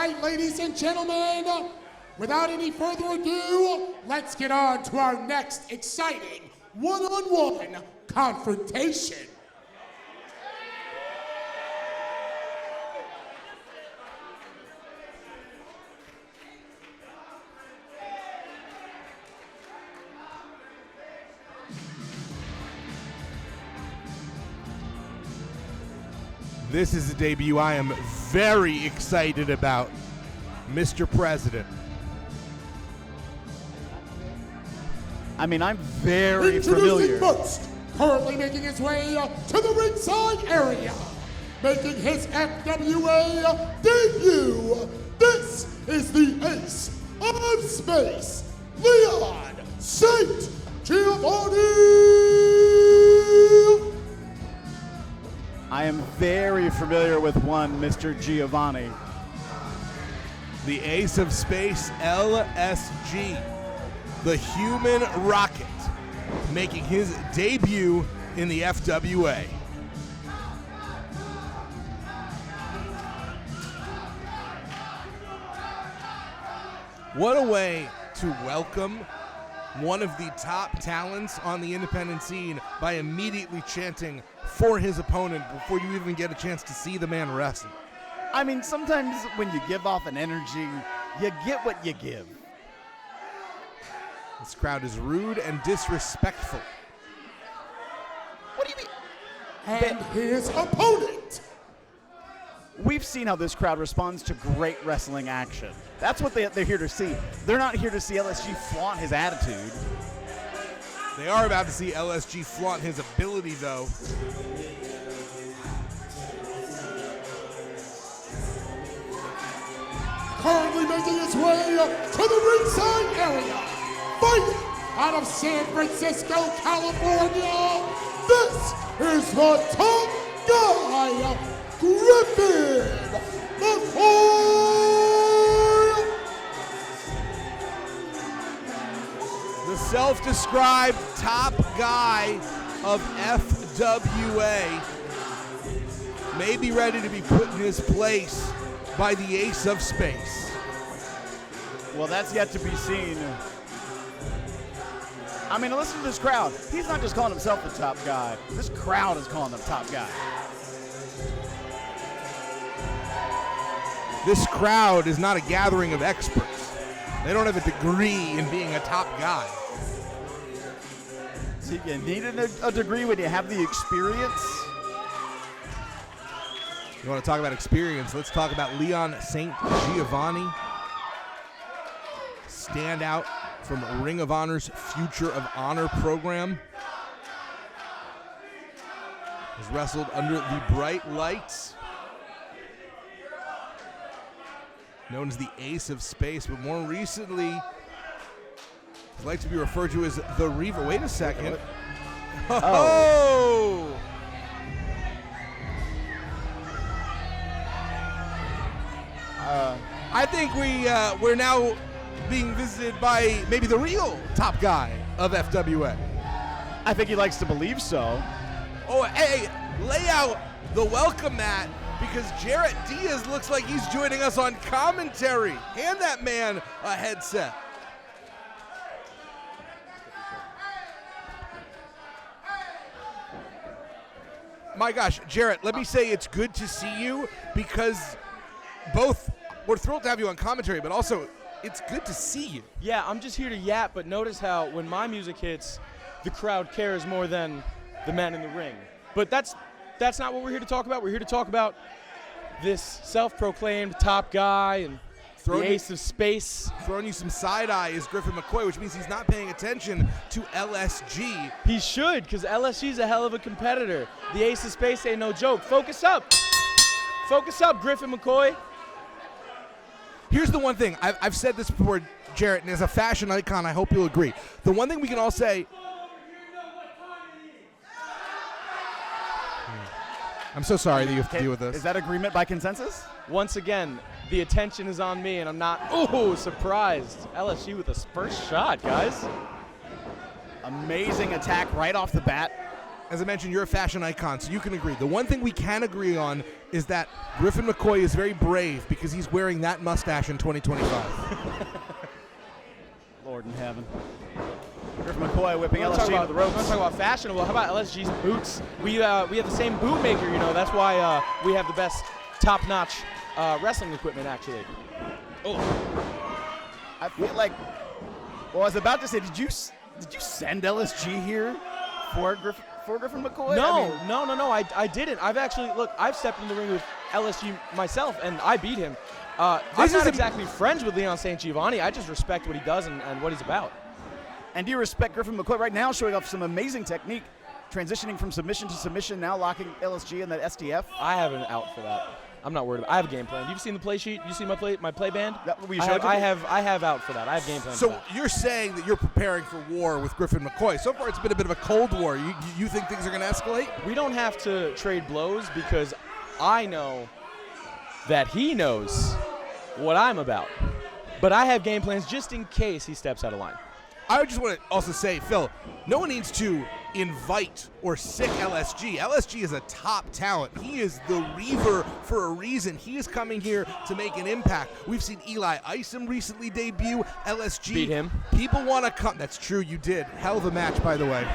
right, ladies and gentlemen, without any further ado, let's get on to our next exciting one-on-one confrontation. This is a debut I am very excited about, Mr. President. I mean, I'm very familiar. First, currently making his way to the ringside area, making his FWA debut. This is the Ace of Space, Leon St. Giovanni. I am very familiar with one Mr. Giovanni. The Ace of Space, LSG, the human rocket, making his debut in the FWA. What a way to welcome one of the top talents on the independent scene by immediately chanting for his opponent before you even get a chance to see the man wrestle. I mean, sometimes when you give off an energy, you get what you give. This crowd is rude and disrespectful. What do you mean? And his opponent. We've seen how this crowd responds to great wrestling action. That's what they're here to see. They're not here to see LSG flaunt his attitude. They are about to see LSG flaunt his ability, though. Currently making his way to the ringside area, fighting out of San Francisco, California. This is the top guy, Griffin McCoy. The self-described top guy of FWA may be ready to be put in his place by the Ace of Space. Well, that's yet to be seen. I mean, listen to this crowd. He's not just calling himself the top guy. This crowd is calling him the top guy. This crowd is not a gathering of experts. They don't have a degree in being a top guy. So you need a degree when you have the experience. You want to talk about experience? Let's talk about Leon St. Giovanni. Standout from Ring of Honor's Future of Honor program. Has wrestled under the bright lights. Known as the Ace of Space, but more recently, he'd like to be referred to as the Reaver. Wait a second. Oh! I think we're now being visited by maybe the real top guy of FWA. I think he likes to believe so. Oh, hey, lay out the welcome mat because Jarrett Diaz looks like he's joining us on commentary. Hand that man a headset. My gosh, Jarrett, let me say it's good to see you because both we're thrilled to have you on commentary, but also it's good to see you. Yeah, I'm just here to yap, but notice how when my music hits, the crowd cares more than the man in the ring. But that's not what we're here to talk about. We're here to talk about this self-proclaimed top guy and the Ace of Space. Throwing you some side eye is Griffin McCoy, which means he's not paying attention to LSG. He should, because LSG's a hell of a competitor. The Ace of Space ain't no joke. Focus up. Focus up, Griffin McCoy. Here's the one thing. I've said this before, Jarrett, and as a fashion icon, I hope you'll agree. The one thing we can all say, I'm so sorry that you have to deal with this. Is that agreement by consensus? Once again, the attention is on me, and I'm not, surprised. LSG with a first shot, guys. Amazing attack right off the bat. as I mentioned, you're a fashion icon, so you can agree. The one thing we can agree on is that Griffin McCoy is very brave because he's wearing that mustache in 2025. Lord in heaven. Griffin McCoy whipping I wanna talk LSG to about- the ropes. I want to talk about fashionable. How about LSG's boots? We have the same boot maker, you know. That's why we have the best top-notch wrestling equipment, actually. Oh, I feel like, well, I was about to say, did you send LSG here for Griffin McCoy? no, I mean, no. I didn't. I've stepped in the ring with LSG myself, and I beat him. I'm not exactly friends with Leon St. Giovanni. I just respect what he does and what he's about. And do you respect Griffin McCoy right now, showing off some amazing technique, transitioning from submission to submission, now locking LSG in that STF? I have an out for that. I'm not worried about it. I have a game plan. You've seen the play sheet? You see my play band? I have out for that. I have game plan for So that. you're saying that you're preparing for war with Griffin McCoy. So far, it's been a bit of a cold war. You think things are going to escalate? We don't have to trade blows because I know that he knows what I'm about. But I have game plans just in case he steps out of line. I just want to also say, Phil, no one needs to invite or sick LSG. LSG is a top talent. He is the Reaver for a reason. He is coming here to make an impact. We've seen Eli Isom recently debut. LSG. Beat him. People want to come. That's true, you did. Hell of a match, by the way.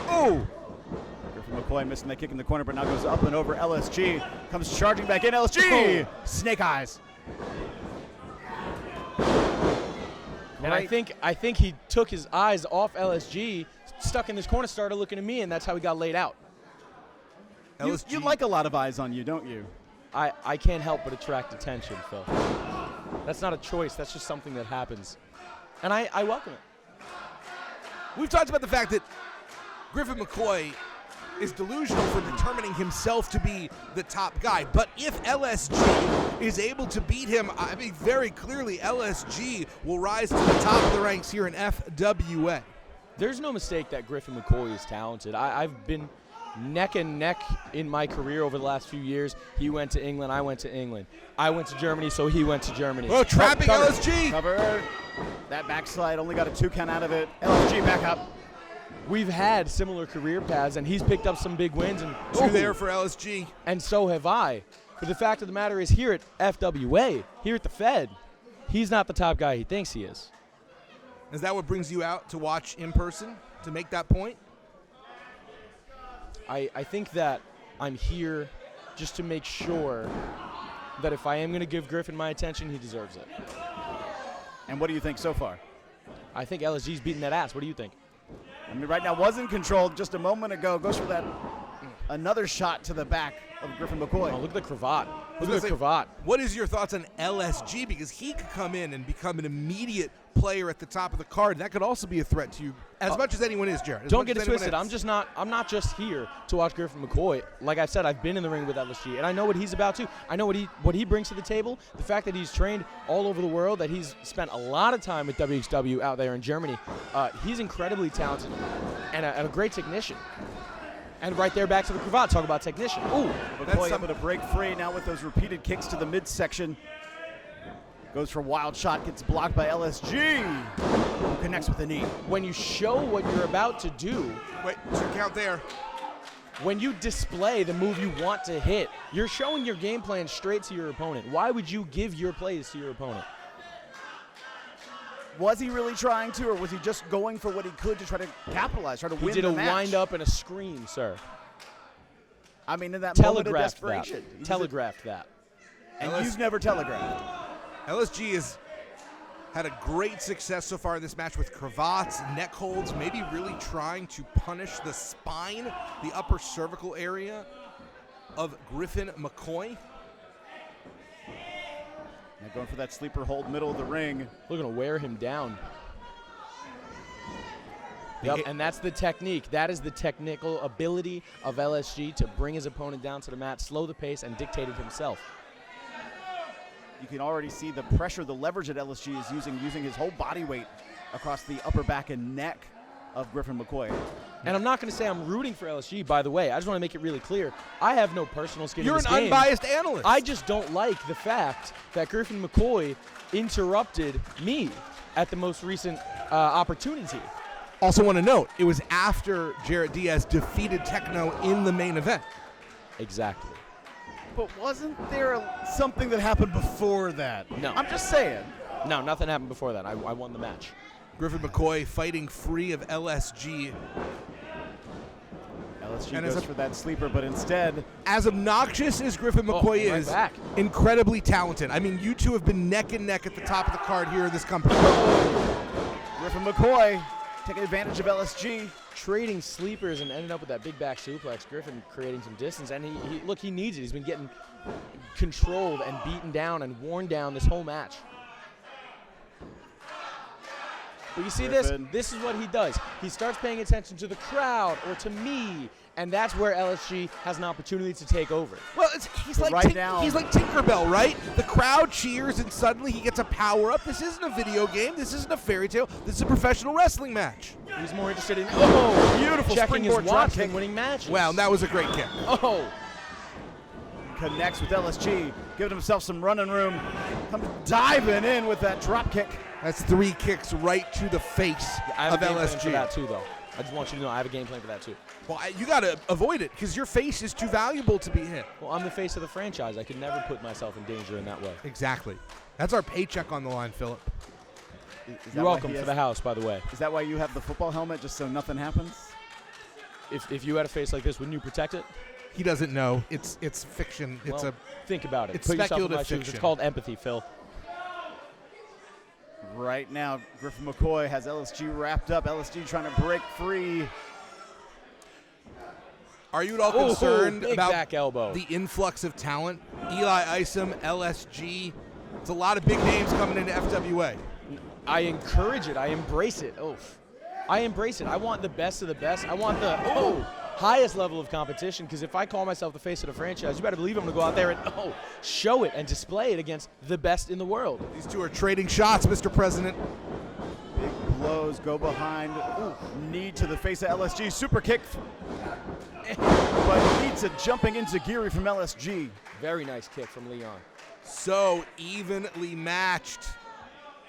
Oh! Griffin McCoy missing that kick in the corner, but now goes up and over LSG. Comes charging back in. LSG! Oh. Snake eyes. And I think he took his eyes off LSG, stuck in this corner, started looking at me, and that's how he got laid out. You like a lot of eyes on you, don't you? I can't help but attract attention, Phil. That's not a choice. That's just something that happens. And I welcome it. We've talked about the fact that Griffin McCoy is delusional for determining himself to be the top guy. But if LSG is able to beat him, I mean, very clearly LSG will rise to the top of the ranks here in FWA. There's no mistake that Griffin McCoy is talented. I've been neck and neck in my career over the last few years. He went to England, I went to England. I went to Germany, so he went to Germany. Oh, trapping cover. LSG! Cover. That backslide only got a 2 count out of it. LSG back up. We've had similar career paths, and he's picked up some big wins. And Two there for LSG. And so have I. But the fact of the matter is, here at FWA, here at the Fed, he's not the top guy he thinks he is. Is that what brings you out to watch in person, to make that point? I think that I'm here just to make sure that if I am going to give Griffin my attention, he deserves it. And what do you think so far? I think LSG's beating that ass. What do you think? I mean, right now was in control just a moment ago. Goes for that another shot to the back of Griffin McCoy. Oh, look at the cravat. Look at the Say, cravat. what is your thoughts on LSG? Because he could come in and become an immediate player at the top of the card. That could also be a threat to you, as much as anyone is, Jared. Don't get it twisted. I'm not just here to watch Griffin McCoy. Like I said, I've been in the ring with LSG, and I know what he's about too. I know what he brings to the table. The fact that he's trained all over the world, that he's spent a lot of time with WXW out there in Germany. He's incredibly talented and a great technician. And right there, back to the cravat. Talk about technician. Ooh, McCoy able to break free now with those repeated kicks to the midsection. Goes for a wild shot, gets blocked by LSG. Connects with the knee. when you show what you're about to do, Wait, 2 count there. when you display the move you want to hit, you're showing your game plan straight to your opponent. Why would you give your plays to your opponent? Was he really trying to, or was he just going for what he could to try to capitalize, try to He win did the a match? wind up and a scream, sir. I mean, in that moment of Telegraphed that. desperation. Telegraphed that. And you've never telegraphed. LSG has had a great success so far in this match with cravats, neck holds, maybe really trying to punish the spine, the upper cervical area of Griffin McCoy. Now going for that sleeper hold middle of the ring. Looking to wear him down. Yep, and that's the technique. That is the technical ability of LSG to bring his opponent down to the mat, slow the pace, and dictate it himself. You can already see the pressure, the leverage that LSG is using his whole body weight across the upper back and neck of Griffin McCoy. And I'm not going to say I'm rooting for LSG, by the way. I just want to make it really clear. I have no personal skin in You're this an game. unbiased analyst. I just don't like the fact that Griffin McCoy interrupted me at the most recent opportunity. Also want to note, it was after Jarrett Diaz defeated Techno in the main event. Exactly. But wasn't there something that happened before that? No. I'm just saying. No, nothing happened before that. I won the match. Griffin McCoy fighting free of LSG. LSG And goes for that sleeper, but instead, As obnoxious as Griffin McCoy right is, back. incredibly talented. I mean, you two have been neck and neck at the top of the card here in this company. Griffin McCoy taking advantage of LSG. Trading sleepers and ended up with that big back suplex. Griffin creating some distance, and he needs it. He's been getting controlled and beaten down and worn down this whole match. But you see Griffin. this is what he does. He starts paying attention to the crowd or to me, and that's where LSG has an opportunity to take over. Well, he's like right now- he's like Tinkerbell, right? The crowd cheers and suddenly he gets a power up. This isn't a video game. This isn't a fairy tale. This is a professional wrestling match. He's more interested in Beautiful checking his springboard drop watch kick. than winning matches. Wow, that was a great kick. Oh, Connects with LSG, giving himself some running room. Comes diving in with that drop kick. That's 3 kicks right to the face I have of a game plan for LSG. that too, though. I just want you to know I have a game plan for that too. Well, you got to avoid it because your face is too valuable to be hit. Well, I'm the face of the franchise. I could never put myself in danger in that way. Exactly. That's our paycheck on the line, Philip. Is that You're why welcome he for has- the house, by the way. Is that why you have the football helmet, just so nothing happens? If you had a face like this, wouldn't you protect it? He doesn't know. It's fiction. It's Well, think about it. it's Put yourself in speculative my shoes. fiction. It's called empathy, Phil. Right now, Griffin McCoy has LSG wrapped up. LSG trying to break free. Are you at all concerned big about back elbow. the influx of talent? Eli Isom, LSG. It's a lot of big names coming into FWA. I encourage it. I embrace it. I embrace it. I want the best of the best. I want the highest level of competition, because if I call myself the face of the franchise, you better believe I'm going to go out there and show it and display it against the best in the world. These two are trading shots, Mr. President. Big blows go behind. Knee to the face of LSG. Super kick. But needs a jumping into Geary from LSG. Very nice kick from Leon. So evenly matched.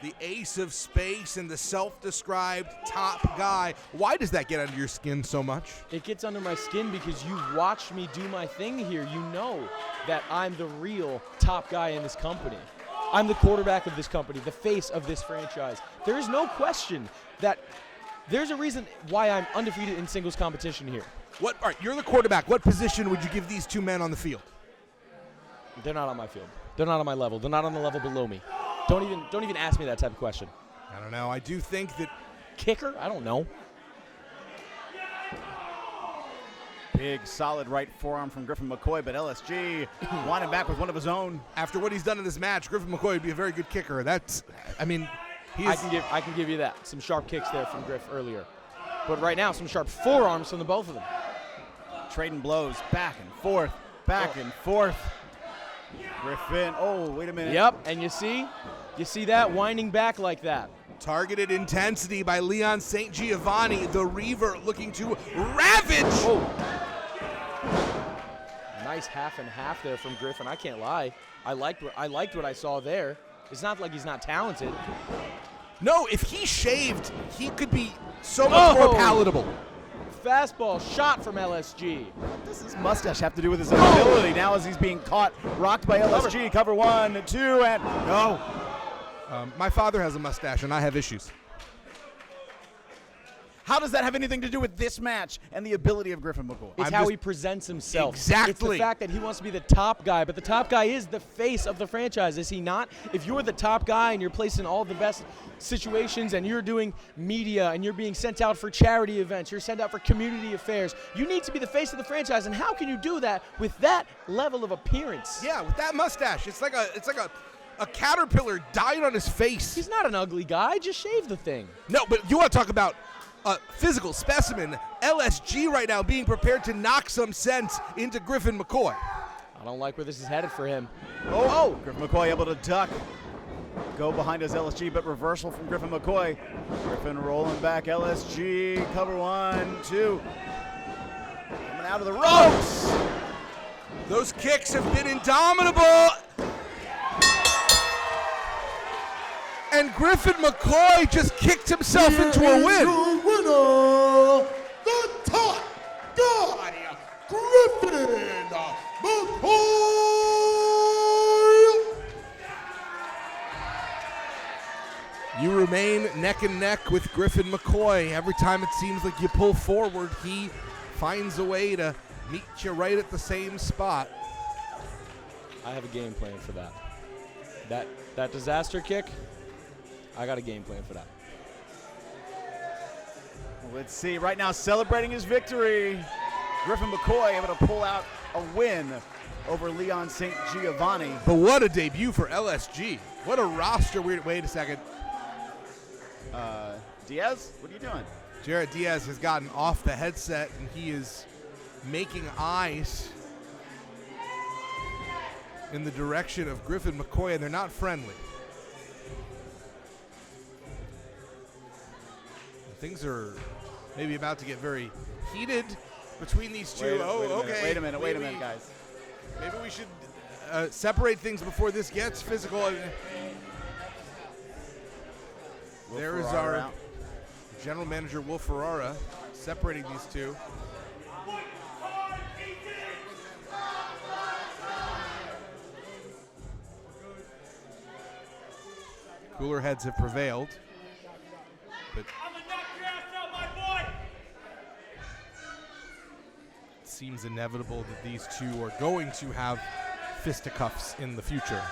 The ace of space and the self-described top guy. Why does that get under your skin so much? It gets under my skin because you've watched me do my thing here. You know that I'm the real top guy in this company. I'm the quarterback of this company, the face of this franchise. There is no question that there's a reason why I'm undefeated in singles competition here. All right, you're the quarterback. What position would you give these two men on the field? They're not on my field. They're not on my level. They're not on the level below me. Don't even ask me that type of question. I don't know. I do think that Kicker? I don't know. Big, solid right forearm from Griffin McCoy, but LSG winding back with one of his own. after what he's done in this match, Griffin McCoy would be a very good kicker. I can give you that. Some sharp kicks there from Griff earlier. But right now, some sharp forearms from the both of them. Trading blows back and forth, back and forth. Griffin, wait a minute. Yep, and you see that winding back like that. targeted intensity by Leon St. Giovanni, the Reaver looking to ravage. Nice half and half there from Griffin. I can't lie. I liked what I saw there. It's not like he's not talented. No, if he shaved, he could be so much more palatable. Fastball shot from LSG. What does his mustache have to do with his ability now as he's being caught, rocked by LSG? Cover 1, 2, and no. My father has a mustache, and I have issues. How does that have anything to do with this match and the ability of Griffin McCoy? It's how he presents himself. Exactly. It's the fact that he wants to be the top guy, but the top guy is the face of the franchise, is he not? If you're the top guy and you're placed in all the best situations and you're doing media and you're being sent out for charity events, you're sent out for community affairs, you need to be the face of the franchise. And how can you do that with that level of appearance? Yeah, with that mustache, it's like a caterpillar dyed on his face. He's not an ugly guy. Just shave the thing. No, but you want to talk about a physical specimen. LSG right now being prepared to knock some sense into Griffin McCoy. I don't like where this is headed for him. Griffin McCoy able to duck. Go behind his LSG, but reversal from Griffin McCoy. Griffin rolling back. LSG, cover 1, 2. Coming out of the ropes. Those kicks have been indomitable. And Griffin McCoy just kicked himself into a win. Your winner winner, the top guy, Griffin McCoy. You remain neck and neck with Griffin McCoy. Every time it seems like you pull forward, he finds a way to meet you right at the same spot. I have a game plan for that. That disaster kick, I got a game plan for that. Let's see. Right now, celebrating his victory, Griffin McCoy able to pull out a win over Leon St. Giovanni. But what a debut for LSG. What a roster. Wait a second. Diaz, what are you doing? Jared Diaz has gotten off the headset, and he is making eyes in the direction of Griffin McCoy, and they're not friendly. Things are maybe about to get very heated between these two. Wait a minute, guys. Maybe we should separate things before this gets physical. There is our general manager, Will Ferrara, separating these two. Cooler heads have prevailed. But it seems inevitable that these two are going to have fisticuffs in the future.